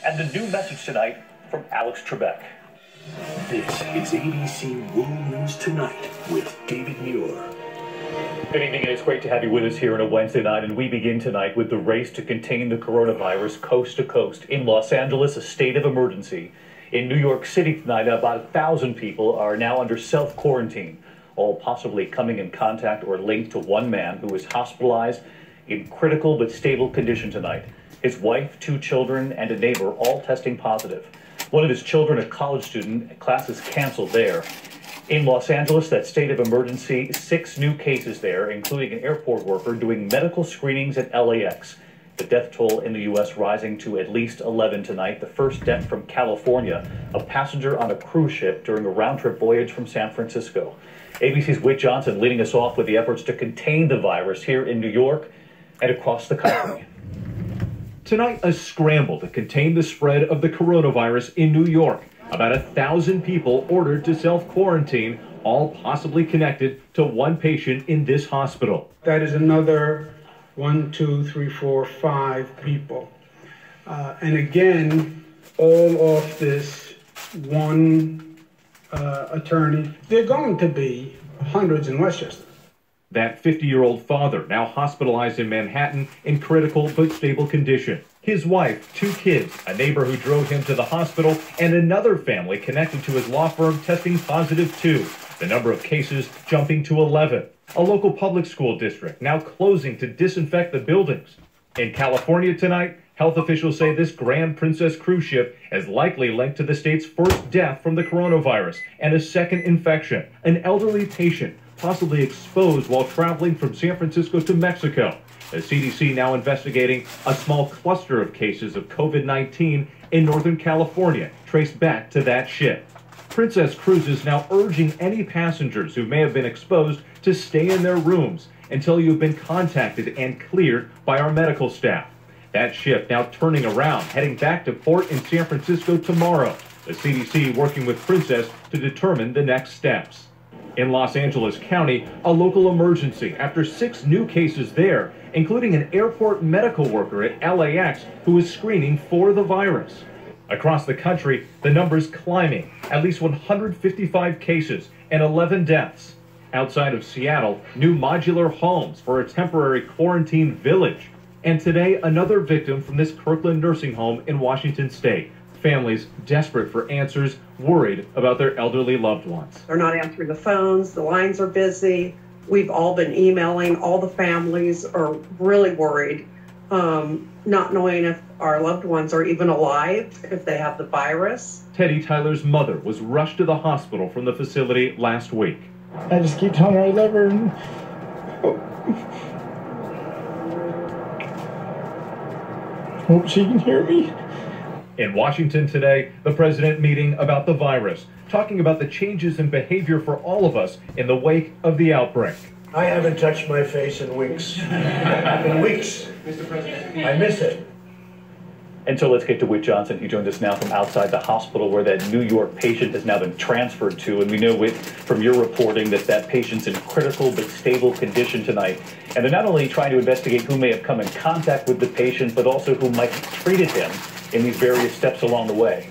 and the new message tonight from Alex Trebek. This is ABC World News Tonight with David Muir. Good evening, and it's great to have you with us here on a Wednesday night. And we begin tonight with the race to contain the coronavirus coast to coast. In Los Angeles, a state of emergency. In New York City tonight, about 1,000 people are now under self-quarantine, all possibly coming in contact or linked to one man who is hospitalized in critical but stable condition tonight. His wife, 2 children, and a neighbor all testing positive. One of his children, a college student, classes canceled there. In Los Angeles, that state of emergency, 6 new cases there, including an airport worker doing medical screenings at LAX. The death toll in the U.S. rising to at least 11 tonight. The first death from California, a passenger on a cruise ship during a round-trip voyage from San Francisco. ABC's Whit Johnson leading us off with the efforts to contain the virus here in New York and across the country. Tonight, a scramble to contain the spread of the coronavirus in New York. About 1,000 people ordered to self-quarantine, all possibly connected to one patient in this hospital. That is another 1, 2, 3, 4, 5 people. And again, all of this one attorney. They're going to be hundreds in Westchester. That 50-year-old father now hospitalized in Manhattan in critical but stable condition. His wife, 2 kids, a neighbor who drove him to the hospital, and another family connected to his law firm testing positive too. The number of cases jumping to 11. A local public school district now closing to disinfect the buildings. In California tonight, health officials say this Grand Princess cruise ship is likely linked to the state's first death from the coronavirus and a second infection. An elderly patient possibly exposed while traveling from San Francisco to Mexico. The CDC now investigating a small cluster of cases of COVID-19 in Northern California, traced back to that ship. Princess Cruises now urging any passengers who may have been exposed to stay in their rooms until you've been contacted and cleared by our medical staff. That ship now turning around, heading back to port in San Francisco tomorrow. The CDC working with Princess to determine the next steps. In Los Angeles County, a local emergency after 6 new cases there, including an airport medical worker at LAX who is screening for the virus. Across the country, the numbers climbing, at least 155 cases and 11 deaths. Outside of Seattle, new modular homes for a temporary quarantine village. And today, another victim from this Kirkland nursing home in Washington state. Families desperate for answers, worried about their elderly loved ones. They're not answering the phones, the lines are busy. We've all been emailing, all the families are really worried, not knowing if our loved ones are even alive, if they have the virus. Teddy Tyler's mother was rushed to the hospital from the facility last week. I just keep telling her I love her and hope she can hear me. In Washington today, the president meeting about the virus, talking about the changes in behavior for all of us in the wake of the outbreak. I haven't touched my face in weeks. In weeks. Mr. President. I miss it. And so let's get to Whit Johnson. He joins us now from outside the hospital where that New York patient has now been transferred to. And we know, Whit, from your reporting that patient's in critical but stable condition tonight. And they're not only trying to investigate who may have come in contact with the patient, but also who might have treated him in these various steps along the way.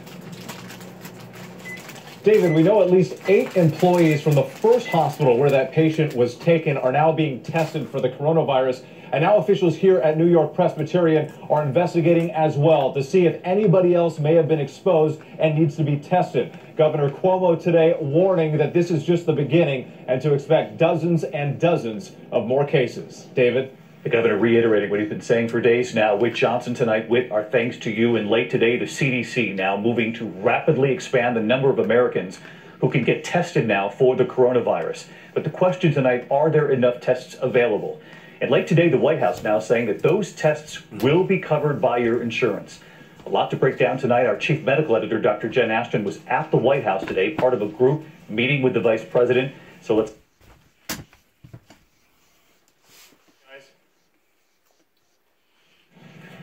David, we know at least 8 employees from the first hospital where that patient was taken are now being tested for the coronavirus. And now officials here at New York Presbyterian are investigating as well to see if anybody else may have been exposed and needs to be tested. Governor Cuomo today warning that this is just the beginning and to expect dozens and dozens of more cases. David? The governor reiterating what he's been saying for days now. Whit Johnson tonight. Whit, our thanks to you. And late today, the CDC now moving to rapidly expand the number of Americans who can get tested now for the coronavirus. But the question tonight, are there enough tests available? And late today, the White House now saying that those tests will be covered by your insurance. A lot to break down tonight. Our chief medical editor, Dr. Jen Ashton, was at the White House today, part of a group meeting with the vice president. So let's...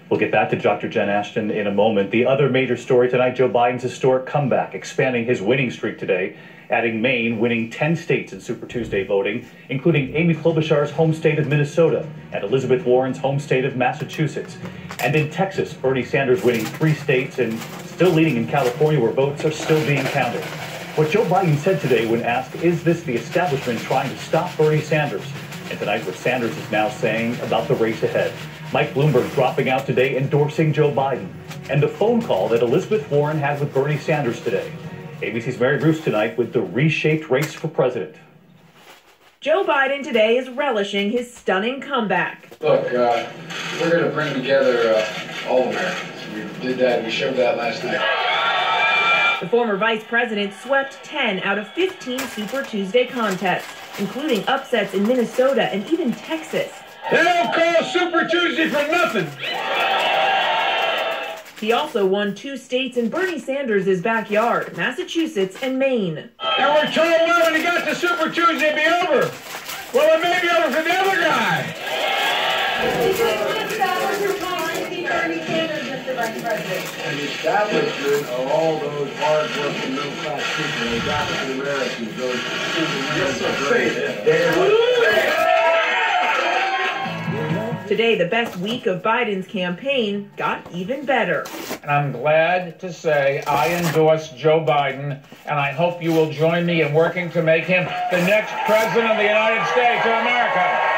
We'll get back to Dr. Jen Ashton in a moment. The other major story tonight, Joe Biden's historic comeback, expanding his winning streak today adding Maine winning 10 states in Super Tuesday voting, including Amy Klobuchar's home state of Minnesota and Elizabeth Warren's home state of Massachusetts. And in Texas, Bernie Sanders winning 3 states and still leading in California, where votes are still being counted. What Joe Biden said today when asked, is this the establishment trying to stop Bernie Sanders? And tonight, what Sanders is now saying about the race ahead. Mike Bloomberg dropping out today, endorsing Joe Biden. And the phone call that Elizabeth Warren had with Bernie Sanders today. ABC's Mary Bruce tonight with the reshaped race for president. Joe Biden today is relishing his stunning comeback. Look, we're going to bring together all Americans. We did that. We showed that last night. The former vice president swept 10 out of 15 Super Tuesday contests, including upsets in Minnesota and even Texas. They don't call Super Tuesday for nothing. He also won 2 states in Bernie Sanders' backyard, Massachusetts and Maine. And we're told, well, when he got to Super Tuesday, it'd be over. Well, it may be over for the other guy. An establishment of all those hard-working, middle-class people, those African Americans, those Today, the best week of Biden's campaign got even better. And I'm glad to say I endorse Joe Biden, and I hope you will join me in working to make him the next president of the United States of America.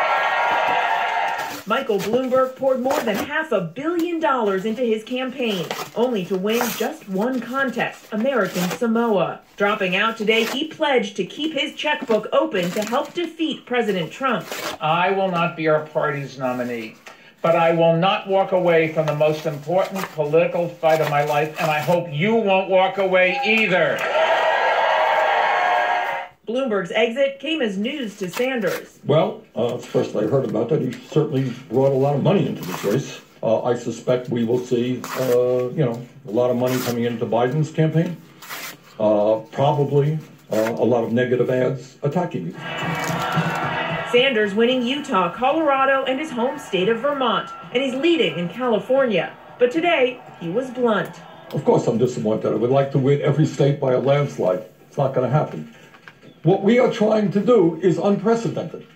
Michael Bloomberg poured more than $500 million into his campaign, only to win just one contest, American Samoa. Dropping out today, he pledged to keep his checkbook open to help defeat President Trump. I will not be our party's nominee, but I will not walk away from the most important political fight of my life, and I hope you won't walk away either. Bloomberg's exit came as news to Sanders. Well, it's the first I heard about that. He certainly brought a lot of money into this race. I suspect we will see, a lot of money coming into Biden's campaign. Probably a lot of negative ads attacking you. Sanders winning Utah, Colorado, and his home state of Vermont, and he's leading in California. But today, he was blunt. Of course I'm disappointed. I would like to win every state by a landslide. It's not going to happen. What we are trying to do is unprecedented.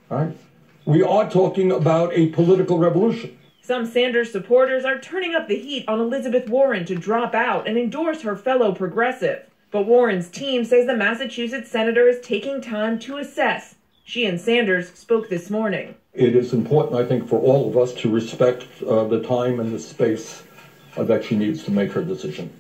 Right? We are talking about a political revolution. Some Sanders supporters are turning up the heat on Elizabeth Warren to drop out and endorse her fellow progressive. But Warren's team says the Massachusetts senator is taking time to assess. She and Sanders spoke this morning. It is important, I think, for all of us to respect the time and the space that she needs to make her decision.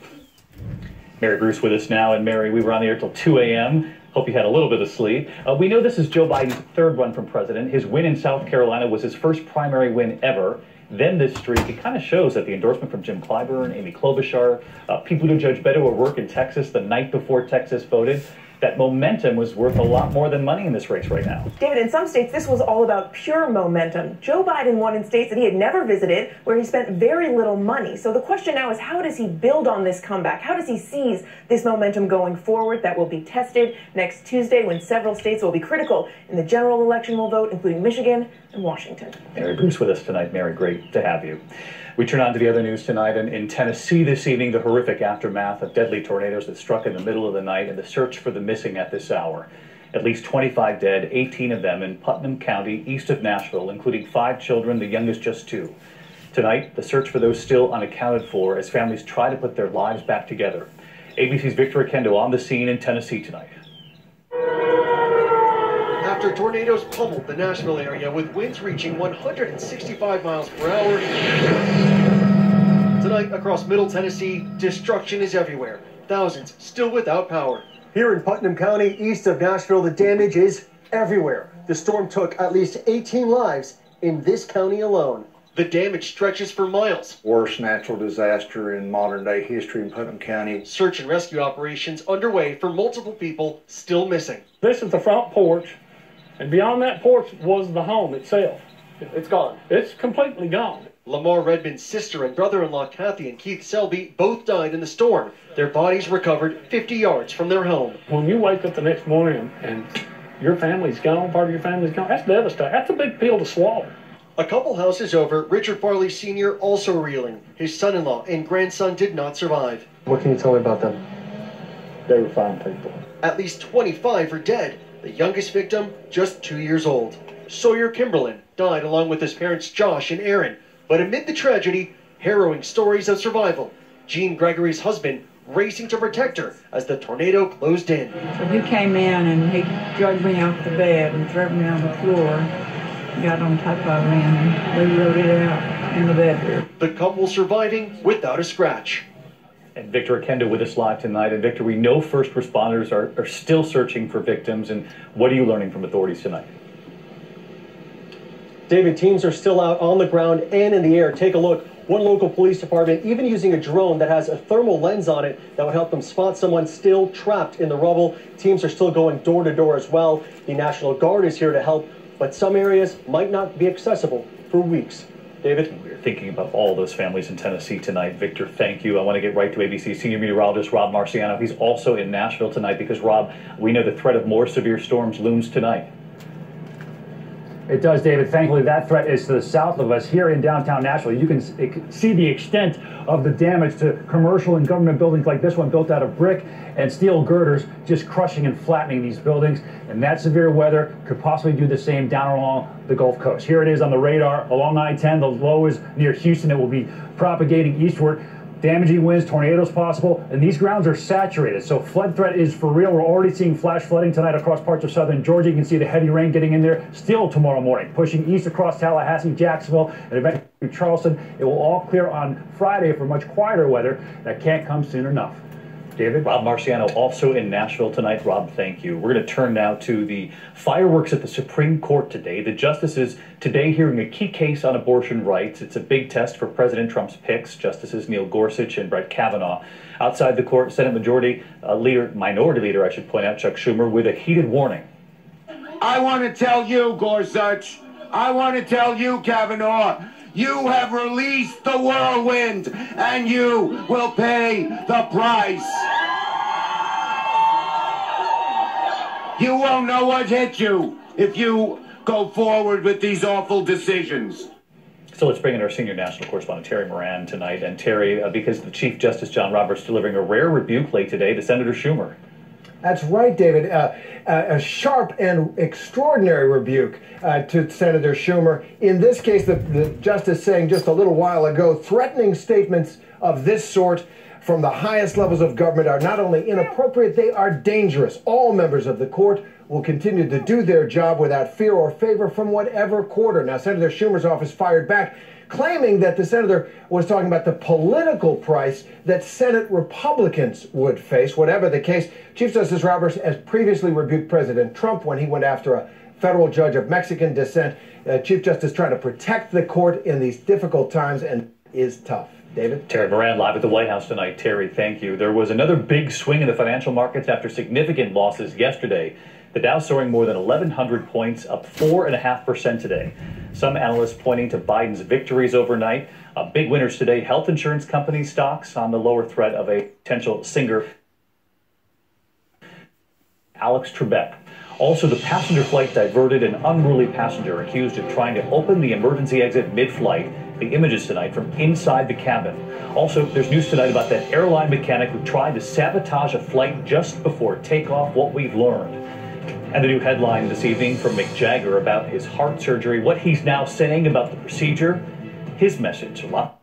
Mary Bruce with us now. And Mary, we were on the air till 2 a.m. Hope you had a little bit of sleep. We know this is Joe Biden's 3rd run for president. His win in South Carolina was his first primary win ever. Then this streak, it kind of shows that the endorsement from Jim Clyburn, Amy Klobuchar, Pete Buttigieg Beto at work in Texas the night before Texas voted, that momentum was worth a lot more than money in this race right now. David, in some states, this was all about pure momentum. Joe Biden won in states that he had never visited, where he spent very little money. So the question now is, how does he build on this comeback? How does he seize this momentum going forward that will be tested next Tuesday when several states will be critical in the general election will vote, including Michigan and Washington? Mary Bruce with us tonight. Mary, great to have you. We turn on to the other news tonight. And in Tennessee this evening, the horrific aftermath of deadly tornadoes that struck in the middle of the night and the search for the missing at this hour. At least 25 dead, 18 of them in Putnam County, east of Nashville, including 5 children, the youngest just 2. Tonight, the search for those still unaccounted for as families try to put their lives back together. ABC's Victor Oquendo on the scene in Tennessee tonight. After tornadoes pummeled the Nashville area with winds reaching 165 miles per hour. Tonight, across Middle Tennessee, destruction is everywhere. Thousands still without power. Here in Putnam County, east of Nashville, the damage is everywhere. The storm took at least 18 lives in this county alone. The damage stretches for miles. Worst natural disaster in modern day history in Putnam County. Search and rescue operations underway for multiple people still missing. This is the front porch, and beyond that porch was the home itself. It's gone. It's completely gone. Lamar Redmond's sister and brother-in-law Kathy and Keith Selby both died in the storm. Their bodies recovered 50 yards from their home. When you wake up the next morning and your family's gone, part of your family's gone, that's devastating. That's a big pill to swallow. A couple houses over, Richard Farley Sr. also reeling. His son-in-law and grandson did not survive. What can you tell me about them? They were fine people. At least 25 are dead, the youngest victim just 2 years old. Sawyer Kimberlin died along with his parents Josh and Aaron, but amid the tragedy, harrowing stories of survival. Jean Gregory's husband racing to protect her as the tornado closed in. So he came in and he dragged me off the bed and threw me on the floor, got on top of me, and we rode it out in the bedroom. The couple surviving without a scratch. And Victor Oquendo with us live tonight. And Victor, we know first responders are still searching for victims. And what are you learning from authorities tonight? David, teams are still out on the ground and in the air. Take a look. One local police department even using a drone that has a thermal lens on it that would help them spot someone still trapped in the rubble. Teams are still going door to door as well. The National Guard is here to help, but some areas might not be accessible for weeks. David? We're thinking about all those families in Tennessee tonight. Victor, thank you. I want to get right to ABC senior meteorologist Rob Marciano. He's also in Nashville tonight because, Rob, we know the threat of more severe storms looms tonight. It does, David. Thankfully, that threat is to the south of us. Here in downtown Nashville, you can see the extent of the damage to commercial and government buildings like this one, built out of brick and steel girders, just crushing and flattening these buildings. And that severe weather could possibly do the same down along the Gulf Coast. Here it is on the radar along I-10. The low is near Houston. It will be propagating eastward. Damaging winds, tornadoes possible, and these grounds are saturated, so flood threat is for real. We're already seeing flash flooding tonight across parts of southern Georgia. You can see the heavy rain getting in there still tomorrow morning, pushing east across Tallahassee, Jacksonville, and eventually Charleston. It will all clear on Friday for much quieter weather that can't come soon enough. David? Rob Marciano also in Nashville tonight. Rob, thank you. We're going to turn now to the fireworks at the Supreme Court today. The justices today hearing a key case on abortion rights. It's a big test for President Trump's picks, Justices Neil Gorsuch and Brett Kavanaugh. Outside the court, Senate Minority Leader, I should point out, Chuck Schumer, with a heated warning. I want to tell you, Gorsuch, I want to tell you, Kavanaugh, you have released the whirlwind, and you will pay the price. You won't know what hit you if you go forward with these awful decisions. So let's bring in our senior national correspondent, Terry Moran, tonight. And Terry, because the Chief Justice John Roberts delivering a rare rebuke late today to Senator Schumer. That's right, David. A sharp and extraordinary rebuke to Senator Schumer. In this case, the justice saying just a little while ago, threatening statements of this sort from the highest levels of government are not only inappropriate, they are dangerous. All members of the court will continue to do their job without fear or favor from whatever quarter. Now, Senator Schumer's office fired back, claiming that the senator was talking about the political price that Senate Republicans would face. Whatever the case, Chief Justice Roberts has previously rebuked President Trump when he went after a federal judge of Mexican descent. Chief Justice trying to protect the court in these difficult times and is tough. David? Terry Moran live at the White House tonight. Terry, thank you. There was another big swing in the financial markets after significant losses yesterday. The Dow soaring more than 1,100 points, up 4.5% today. Some analysts pointing to Biden's victories overnight. Big winners today, health insurance company stocks on the lower threat of a potential singer, Alex Trebek. Also, the passenger flight diverted, an unruly passenger accused of trying to open the emergency exit mid-flight. The images tonight from inside the cabin. Also, there's news tonight about that airline mechanic who tried to sabotage a flight just before takeoff, what we've learned. And the new headline this evening from Mick Jagger about his heart surgery, what he's now saying about the procedure, his message. A lot.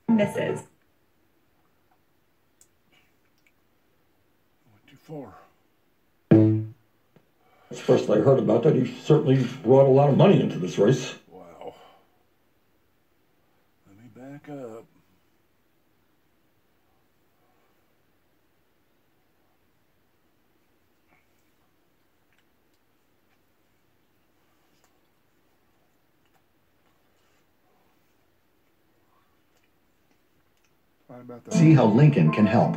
Misses. That's first I heard about that. He certainly brought a lot of money into this race. Wow. Let me back up. See how Lincoln can help.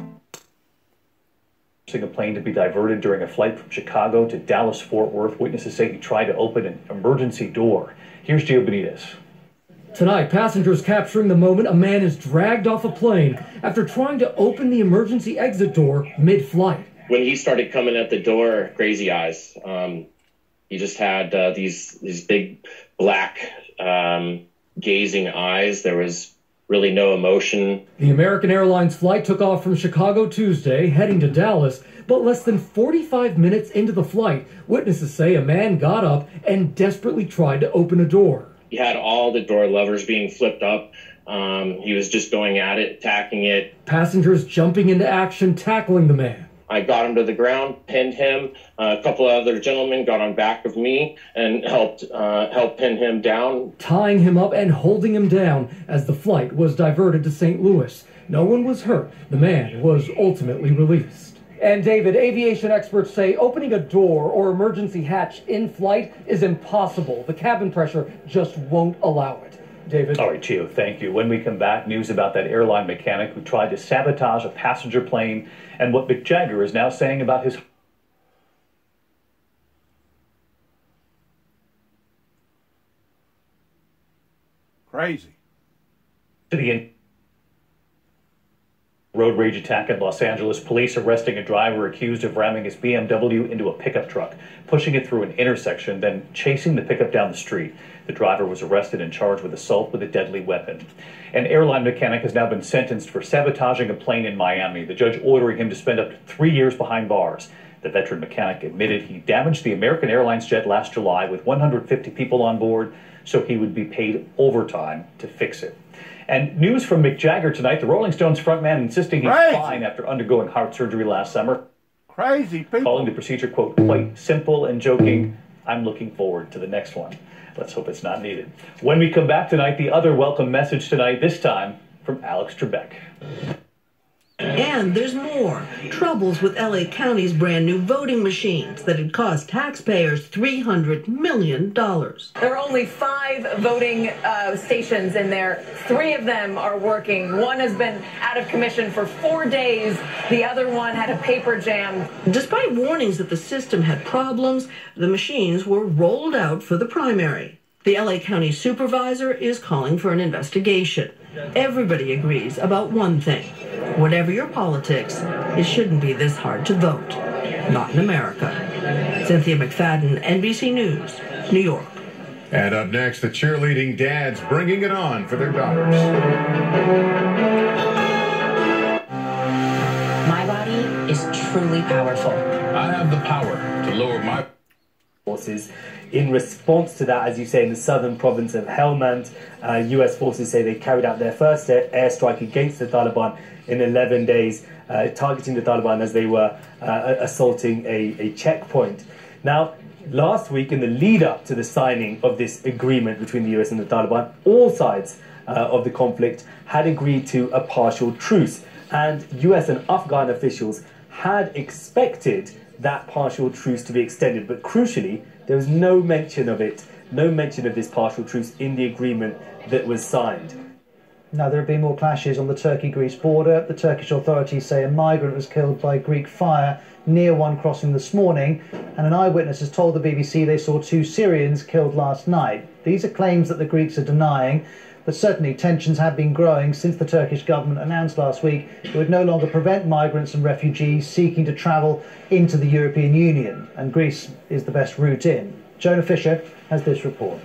A plane to be diverted during a flight from Chicago to Dallas-Fort Worth. Witnesses say he tried to open an emergency door. Here's Gio Benitez. Tonight, passengers capturing the moment a man is dragged off a plane after trying to open the emergency exit door mid-flight. When he started coming at the door, crazy eyes. He just had these big black gazing eyes. There was really no emotion. The American Airlines flight took off from Chicago Tuesday, heading to Dallas, but less than 45 minutes into the flight, witnesses say a man got up and desperately tried to open a door. He had all the door levers being flipped up. He was just going at it, attacking it. Passengers jumping into action, tackling the man. I got him to the ground, pinned him. A couple of other gentlemen got on back of me and helped pin him down. Tying him up and holding him down as the flight was diverted to St. Louis. No one was hurt. The man was ultimately released. And David, aviation experts say opening a door or emergency hatch in flight is impossible. The cabin pressure just won't allow it. David. All right, Chio, thank you. When we come back, news about that airline mechanic who tried to sabotage a passenger plane and what Mick Jagger is now saying about his... Crazy. Road rage attack in Los Angeles. Police arresting a driver accused of ramming his BMW into a pickup truck, pushing it through an intersection, then chasing the pickup down the street. The driver was arrested and charged with assault with a deadly weapon. An airline mechanic has now been sentenced for sabotaging a plane in Miami, the judge ordering him to spend up to 3 years behind bars. The veteran mechanic admitted he damaged the American Airlines jet last July with 150 people on board, so he would be paid overtime to fix it. And news from Mick Jagger tonight, the Rolling Stones frontman insisting he's fine after undergoing heart surgery last summer. Crazy people. Calling the procedure, quote, quite simple and joking, I'm looking forward to the next one. Let's hope it's not needed. When we come back tonight, the other welcome message tonight, this time from Alex Trebek. And there's more. Troubles with LA County's brand new voting machines that had cost taxpayers $300 million. There are only 5 voting stations in there. 3 of them are working. One has been out of commission for 4 days. The other one had a paper jam. Despite warnings that the system had problems, the machines were rolled out for the primary. The LA County supervisor is calling for an investigation. Everybody agrees about one thing. Whatever your politics, it shouldn't be this hard to vote. Not in America. Cynthia McFadden, NBC News, New York. And up next, the cheerleading dads bringing it on for their daughters. My body is truly powerful. I have the power to lower my forces. In response to that, as you say, in the southern province of Helmand, U.S. forces say they carried out their first airstrike against the Taliban in 11 days, targeting the Taliban as they were assaulting a checkpoint. Now, last week, in the lead-up to the signing of this agreement between the U.S. and the Taliban, all sides of the conflict had agreed to a partial truce, and U.S. and Afghan officials had expected that partial truce to be extended, but crucially, there was no mention of it, no mention of this partial truce in the agreement that was signed. Now, there have been more clashes on the Turkey-Greece border. The Turkish authorities say a migrant was killed by Greek fire near one crossing this morning, and an eyewitness has told the BBC they saw 2 Syrians killed last night. These are claims that the Greeks are denying, but certainly tensions have been growing since the Turkish government announced last week it would no longer prevent migrants and refugees seeking to travel into the European Union, and Greece is the best route in. Jonah Fisher has this report.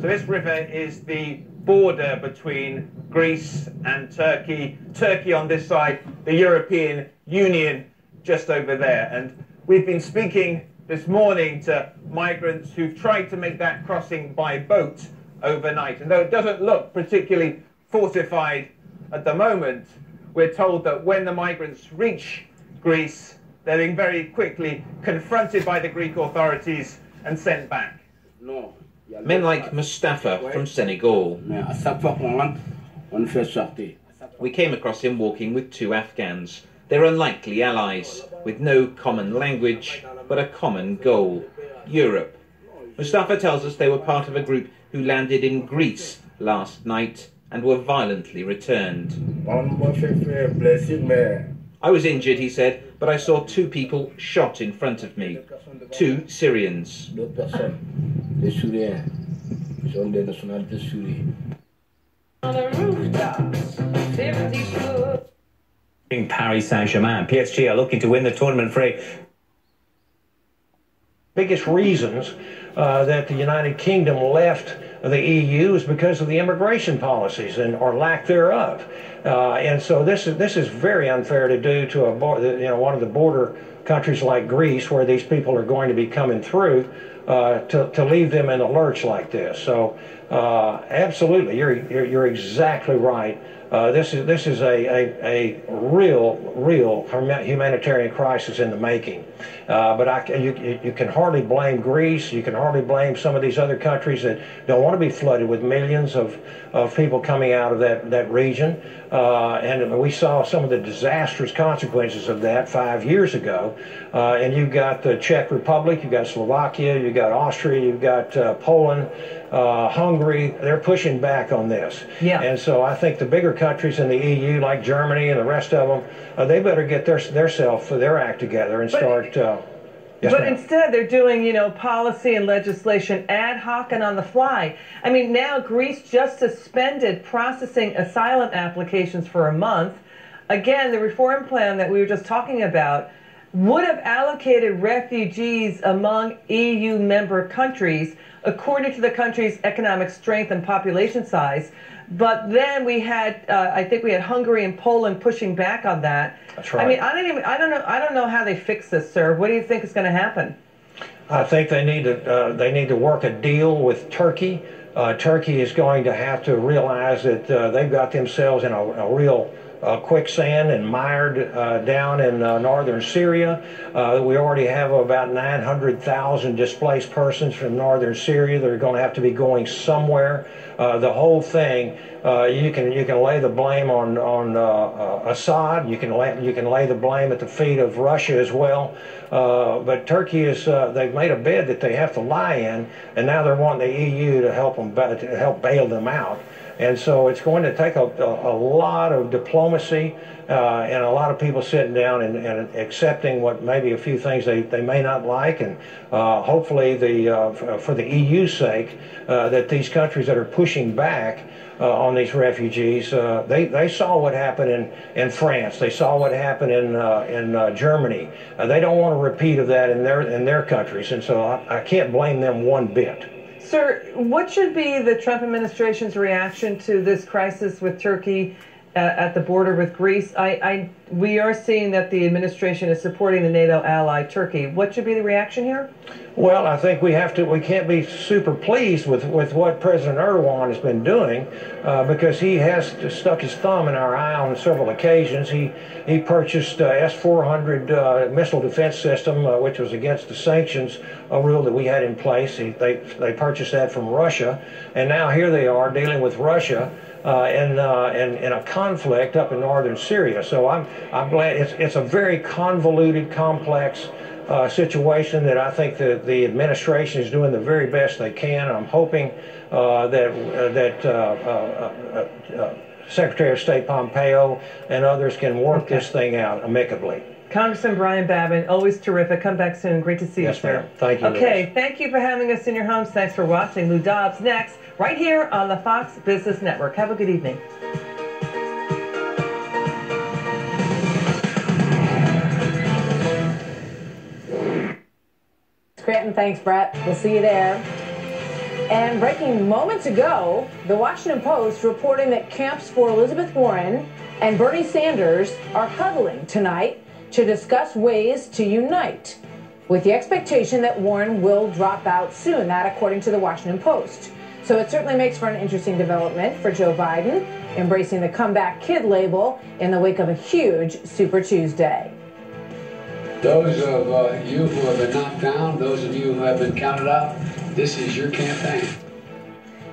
So this river is the border between Greece and Turkey. Turkey on this side, the European Union just over there. And we've been speaking this morning to migrants who've tried to make that crossing by boat overnight. And though it doesn't look particularly fortified at the moment, we're told that when the migrants reach Greece, they're being very quickly confronted by the Greek authorities and sent back. Men like Mustafa from Senegal. We came across him walking with 2 Afghans. They're unlikely allies, with no common language, but a common goal, Europe. Mustafa tells us they were part of a group who landed in Greece last night and were violently returned. I was injured, he said, but I saw 2 people shot in front of me. 2 Syrians. Paris Saint-Germain. PSG are looking to win the tournament for a... Biggest reasons that the United Kingdom left the EU is because of the immigration policies or lack thereof. And so this is very unfair to do to one of the border countries like Greece, where these people are going to be coming through, to leave them in a lurch like this. So absolutely, you're exactly right. This is a real humanitarian crisis in the making. But you can hardly blame Greece. You can hardly blame some of these other countries that don't want to be flooded with millions of people coming out of that region. And we saw some of the disastrous consequences of that 5 years ago. And you've got the Czech Republic, you've got Slovakia, you've got Austria, you've got Poland, Hungary. They're pushing back on this. Yeah. And so I think the bigger countries in the EU, like Germany and the rest of them, they better get their act together and start. Yes, but instead, they're doing, policy and legislation ad hoc and on the fly. I mean, now Greece just suspended processing asylum applications for a month. Again, the reform plan that we were just talking about would have allocated refugees among EU member countries according to the country's economic strength and population size. But then we had, I think we had Hungary and Poland pushing back on that. That's right. I mean, I don't know how they fix this, sir. What do you think is going to happen? I think they need to work a deal with Turkey. Turkey is going to have to realize that they've got themselves in a real quicksand and mired down in northern Syria. We already have about 900,000 displaced persons from northern Syria that are going to have to be going somewhere. The whole thing, you can lay the blame on Assad. You can lay the blame at the feet of Russia as well. But Turkey they've made a bed that they have to lie in, and now they're wanting the EU to help bail them out. And so it's going to take a lot of diplomacy and a lot of people sitting down and accepting what maybe a few things they may not like, and hopefully for the EU's sake, that these countries that are pushing back on these refugees, they saw what happened in France. They saw what happened in Germany. They don't want a repeat of that in their countries, and so I can't blame them one bit. Sir, what should be the Trump administration's reaction to this crisis with Turkey at the border with Greece? We are seeing that the administration is supporting the NATO ally Turkey. What should be the reaction here? Well, I think we can't be super pleased with what President Erdogan has been doing, because he has stuck his thumb in our eye on several occasions. He purchased S-400 missile defense system, which was against the sanctions rule that we had in place. They purchased that from Russia, and now here they are dealing with Russia in a conflict up in northern Syria. So I'm glad it's a very convoluted, complex situation that I think the administration is doing the very best they can. I'm hoping that Secretary of State Pompeo and others can work this thing out amicably. Congressman Brian Babin, always terrific. Come back soon. Great to see you, sir. Ma'am. Thank you. Okay, Liz. Thank you for having us in your homes. Thanks for watching. Lou Dobbs next, right here on the Fox Business Network. Have a good evening. Scranton, thanks, Brett. We'll see you there. And breaking moments ago, the Washington Post reporting that camps for Elizabeth Warren and Bernie Sanders are huddling tonight to discuss ways to unite, with the expectation that Warren will drop out soon, that according to the Washington Post. So it certainly makes for an interesting development for Joe Biden, embracing the comeback kid label in the wake of a huge Super Tuesday. Those of you who have been knocked down, those of you who have been counted out, this is your campaign.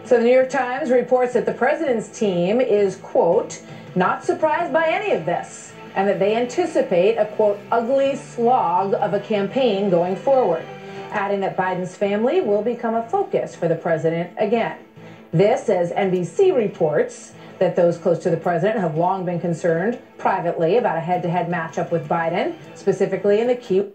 So the New York Times reports that the president's team is, quote, not surprised by any of this, and that they anticipate a, quote, ugly slog of a campaign going forward, adding that Biden's family will become a focus for the president again. This, as NBC reports, that those close to the president have long been concerned privately about a head-to-head matchup with Biden, specifically in the key.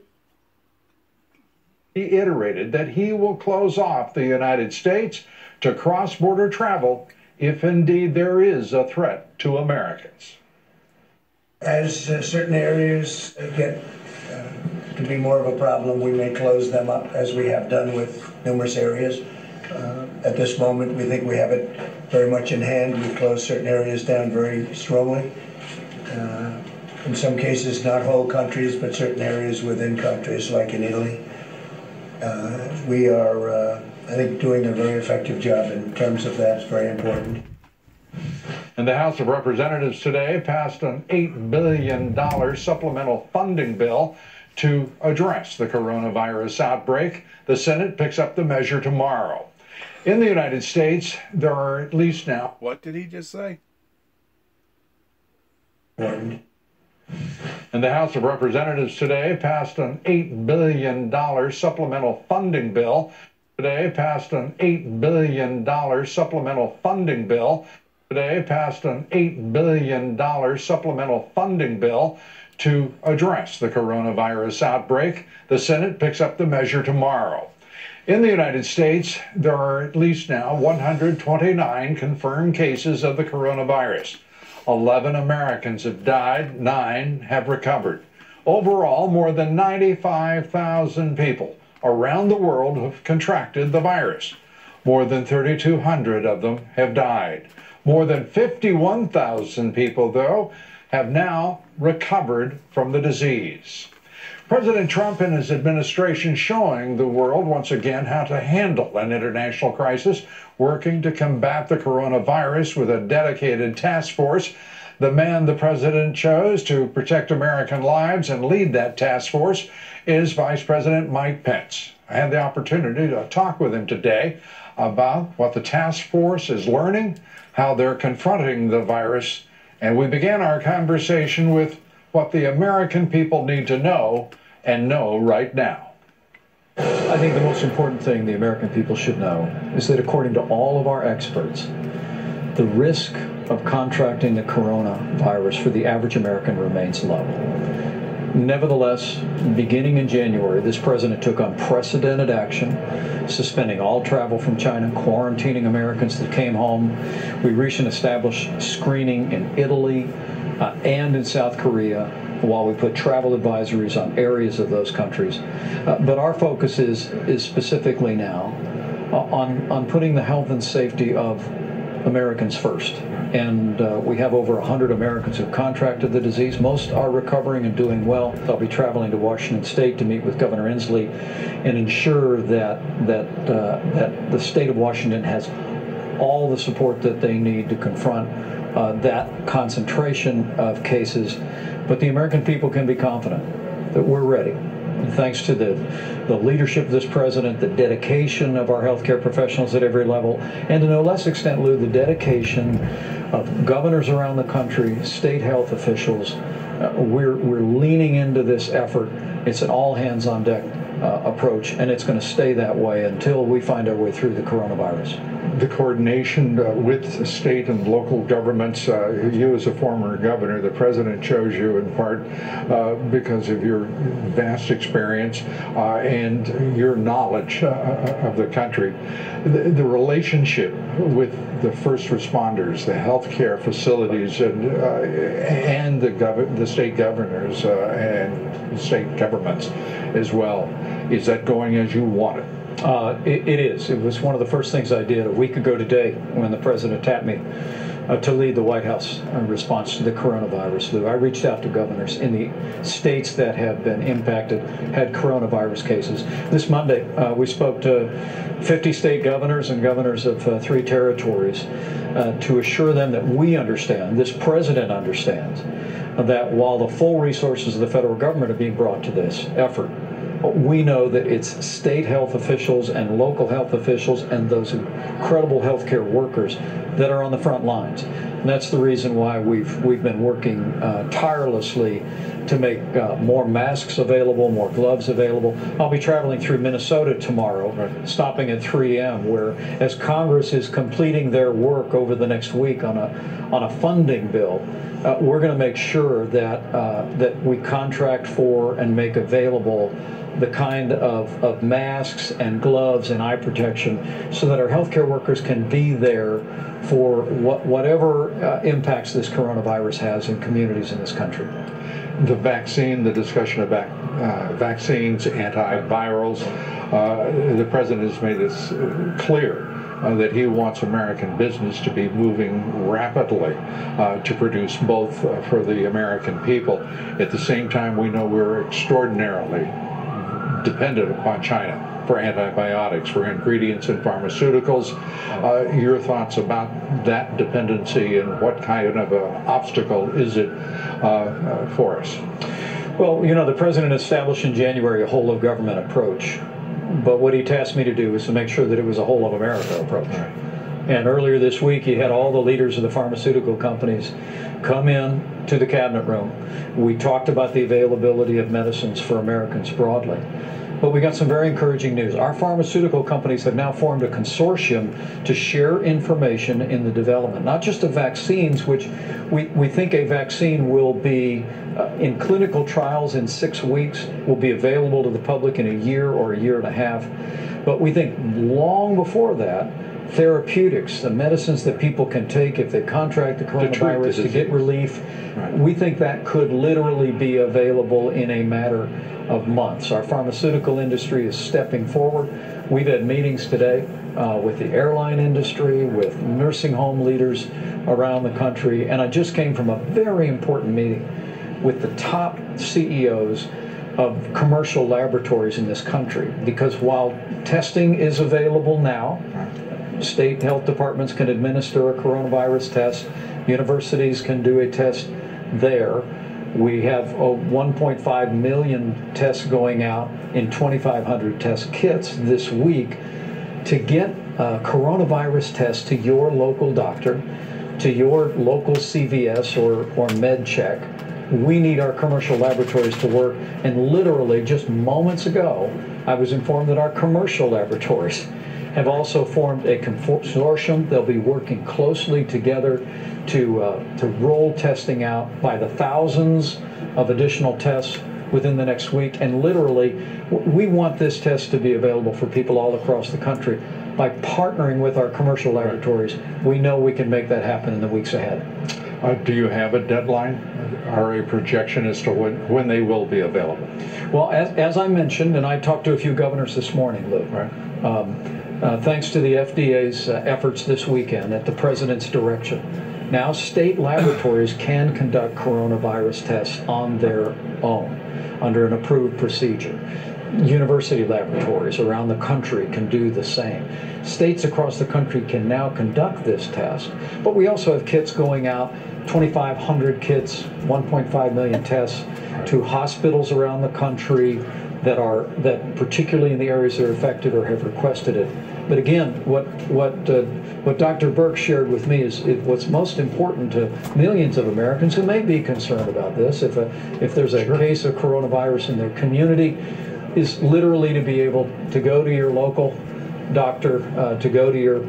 He iterated that he will close off the United States to cross-border travel if indeed there is a threat to Americans. As certain areas get to be more of a problem, we may close them up, as we have done with numerous areas. At this moment, we think we have it very much in hand. We closed certain areas down very strongly. In some cases, not whole countries, but certain areas within countries, like in Italy. We are, I think, doing a very effective job in terms of that. It's very important. And the House of Representatives today passed an $8 billion supplemental funding bill to address the coronavirus outbreak. The Senate picks up the measure tomorrow. In the United States, there are at least now... What did he just say? And the House of Representatives today passed an $8 billion supplemental funding bill. Today passed an $8 billion supplemental funding bill. Today passed an $8 billion supplemental funding bill to address the coronavirus outbreak. The Senate picks up the measure tomorrow. In the United States, there are at least now 129 confirmed cases of the coronavirus. 11 Americans have died, 9 have recovered. Overall, more than 95,000 people around the world have contracted the virus. More than 3,200 of them have died. More than 51,000 people, though, have now recovered from the disease. President Trump and his administration showing the world once again how to handle an international crisis, working to combat the coronavirus with a dedicated task force. The man the president chose to protect American lives and lead that task force is Vice President Mike Pence. I had the opportunity to talk with him today about what the task force is learning, how they're confronting the virus, and we began our conversation with what the American people need to know and know right now. I think the most important thing the American people should know is that according to all of our experts, the risk of contracting the coronavirus for the average American remains low. Nevertheless, beginning in January, this president took unprecedented action, suspending all travel from China, quarantining Americans that came home. We recently established screening in Italy and in South Korea, while we put travel advisories on areas of those countries. But our focus is specifically now on putting the health and safety of Americans first. And we have over 100 Americans who've contracted the disease. Most are recovering and doing well. I'll be traveling to Washington State to meet with Governor Inslee and ensure that the state of Washington has all the support that they need to confront that concentration of cases. But the American people can be confident that we're ready. And thanks to the leadership of this president, the dedication of our healthcare professionals at every level, and to no less extent, Lou, the dedication of governors around the country, state health officials, we're leaning into this effort. It's an all-hands-on-deck approach, and it's going to stay that way until we find our way through the coronavirus. The coordination with state and local governments, you as a former governor, the president chose you in part because of your vast experience and your knowledge of the country. The relationship with the first responders, the healthcare facilities, and the state governors and state governments as well, is that going as you want it? It is. It was one of the first things I did a week ago today when the president tapped me to lead the White House in response to the coronavirus, Lou. I reached out to governors in the states that have been impacted, had coronavirus cases. This Monday, we spoke to 50 state governors and governors of 3 territories to assure them that we understand, this president understands, that while the full resources of the federal government are being brought to this effort, we know that it's state health officials and local health officials and those incredible healthcare workers that are on the front lines. And that's the reason why we've been working tirelessly to make more masks available, more gloves available. I'll be traveling through Minnesota tomorrow, stopping at 3M, where as Congress is completing their work over the next week on a funding bill, we're going to make sure that we contract for and make available the kind of masks and gloves and eye protection so that our healthcare workers can be there for whatever impacts this coronavirus has in communities in this country. The vaccine, the discussion about vaccines, antivirals, The president has made it clear that he wants American business to be moving rapidly to produce both for the American people. At the same time, we know we're extraordinarily dependent upon China for antibiotics, for ingredients in pharmaceuticals. Your thoughts about that dependency and what kind of an obstacle is it for us? Well, you know, the president established in January a whole of government approach, but what he tasked me to do was to make sure that it was a whole of America approach. Right. And earlier this week, he had all the leaders of the pharmaceutical companies come in to the cabinet room. We talked about the availability of medicines for Americans broadly. But we got some very encouraging news. Our pharmaceutical companies have now formed a consortium to share information in the development, not just of vaccines, which we think a vaccine will be in clinical trials in 6 weeks, will be available to the public in a year or a year and a half. But we think long before that, therapeutics, the medicines that people can take if they contract the coronavirus to get relief, right. We think that could literally be available in a matter of months. Our pharmaceutical industry is stepping forward. We've had meetings today with the airline industry, with nursing home leaders around the country, and I just came from a very important meeting with the top CEOs of commercial laboratories in this country, because while testing is available now, state health departments can administer a coronavirus test, universities can do a test there. We have 1.5 million tests going out in 2,500 test kits this week. To get a coronavirus test to your local doctor, to your local CVS or MedCheck, we need our commercial laboratories to work. And literally just moments ago, I was informed that our commercial laboratories have also formed a consortium. They'll be working closely together to roll testing out by the thousands of additional tests within the next week. And literally, we want this test to be available for people all across the country. By partnering with our commercial laboratories, we know we can make that happen in the weeks ahead. Do you have a deadline or a projection as to when they will be available? Well, as I mentioned, and I talked to a few governors this morning, Lou, right? Thanks to the FDA's efforts this weekend at the president's direction, now state laboratories can conduct coronavirus tests on their own under an approved procedure. University laboratories around the country can do the same. States across the country can now conduct this test, but we also have kits going out, 2,500 kits, 1.5 million tests to hospitals around the country that particularly in the areas that are affected or have requested it. But again, what Dr. Birx shared with me is what's most important to millions of Americans who may be concerned about this. If there's a case of coronavirus in their community, is literally to be able to go to your local doctor, to go to your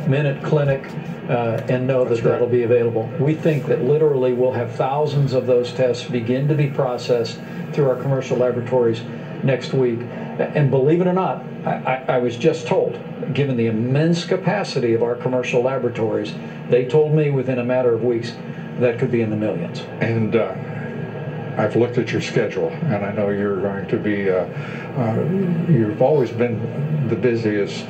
Minute Clinic, and know that that'll be available. We think that literally we'll have thousands of those tests begin to be processed through our commercial laboratories next week. And believe it or not, I was just told, given the immense capacity of our commercial laboratories, they told me within a matter of weeks that could be in the millions. And I've looked at your schedule, and I know you're going to be, you've always been the busiest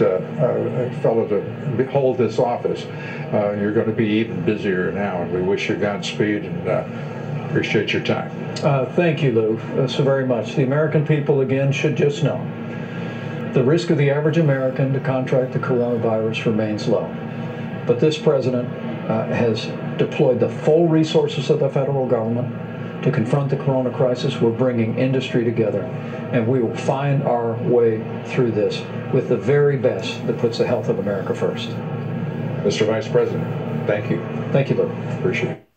fellow to hold this office. You're going to be even busier now, and we wish you Godspeed and appreciate your time. Thank you, Lou, so very much. The American people, again, should just know the risk of the average American to contract the coronavirus remains low. But this president has deployed the full resources of the federal government to confront the corona crisis. We're bringing industry together, and we will find our way through this with the very best that puts the health of America first. Mr. Vice President, thank you. Thank you, Lou. Appreciate it.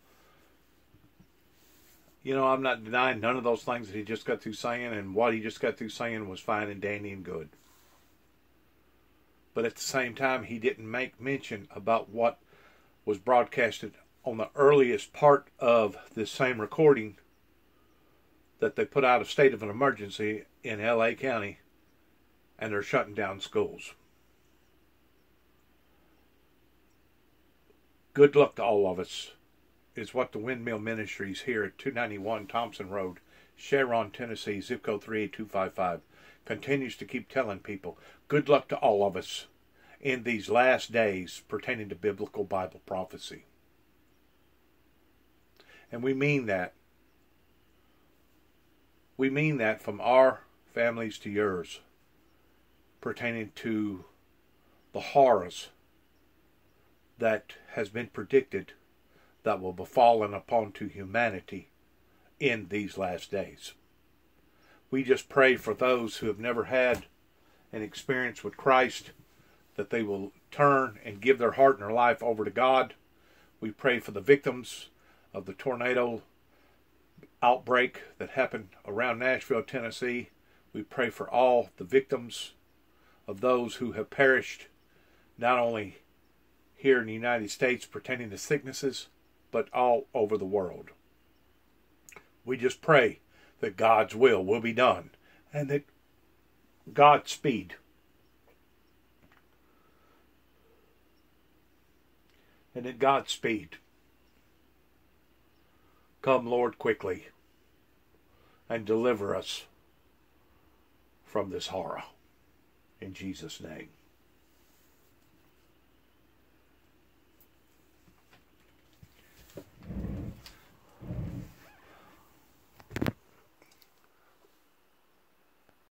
You know, I'm not denying none of those things that he just got through saying, and what he just got through saying was fine and dandy and good. But at the same time, he didn't make mention about what was broadcasted on the earliest part of this same recording, that they put out a state of an emergency in LA County and they're shutting down schools. Good luck to all of us is what the Windmill Ministries here at 291 Thompson Road Sharon, Tennessee, zip code 38255, continues to keep telling people, good luck to all of us in these last days pertaining to biblical Bible prophecy. And we mean that. We mean that from our families to yours, pertaining to the horrors that has been predicted that will befallen upon to humanity in these last days. We just pray for those who have never had an experience with Christ, that they will turn and give their heart and their life over to God. We pray for the victims of the tornado outbreak that happened around Nashville, Tennessee. We pray for all the victims of those who have perished, not only here in the United States pertaining to sicknesses, but all over the world. We just pray that God's will be done, and that Godspeed. And that Godspeed. Come, Lord, quickly, and deliver us from this horror. In Jesus' name.